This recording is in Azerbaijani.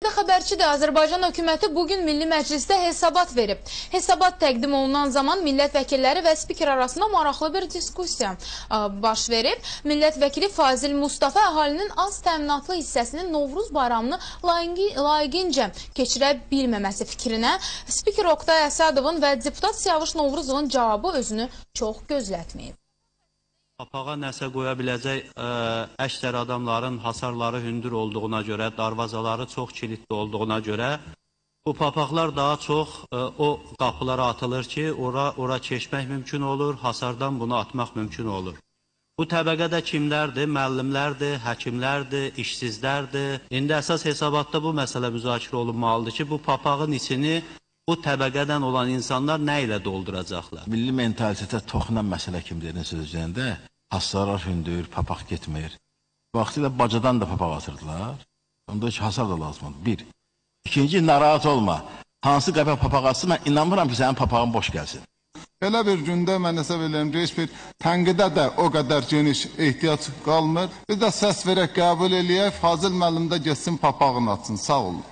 Növbədə xəbərçi də Azərbaycan hökuməti bugün Milli Məclisdə hesabat verib. Hesabat təqdim olunan zaman millət vəkilləri və spiker arasında maraqlı bir diskussiya baş verib. Millət vəkili Fazil Mustafa əhalinin az təminatlı hissəsinin Novruz bayramını layiqincə keçirə bilməməsi fikrinə, spiker Oqtay Əsədovun və deputat Siyavuş Novruzovun cavabı özünü çox gözlətməyib. Papağa nəsə qoya biləcək əksər adamların hasarları hündür olduğuna görə, darvazaları çox kilitli olduğuna görə bu papaqlar daha çox o qapılara atılır ki, ora keçmək mümkün olur, hasardan bunu atmaq mümkün olur. Bu təbəqədə kimlərdir? Müəllimlərdir, həkimlərdir, işsizlərdir. İndi əsas hesabatda bu məsələ müzakirə olunmalıdır ki, bu papağın içini bu təbəqədən olan insanlar nə ilə dolduracaqlar? Milli mentalitetə toxunan məsələ kimlərin sözcüyəndə hasarlar hündür, papaq getmir. Vaxtilə bacadan da papaq atırdılar. Onda ki, hasar da lazımdır. Bir. İkinci, narahat olma. Hansı qəpək papaq atsın, mən inanmıram ki, sənin papağın boş gəlsin. Belə bir gündə mən hesab edirəm ki, heç bir tənqidə də o qədər geniş ehtiyac qalmır. Biz də səs verək, qəbul eləyək, Fazil müəllim də getsin papağını atsın. Sağ olun.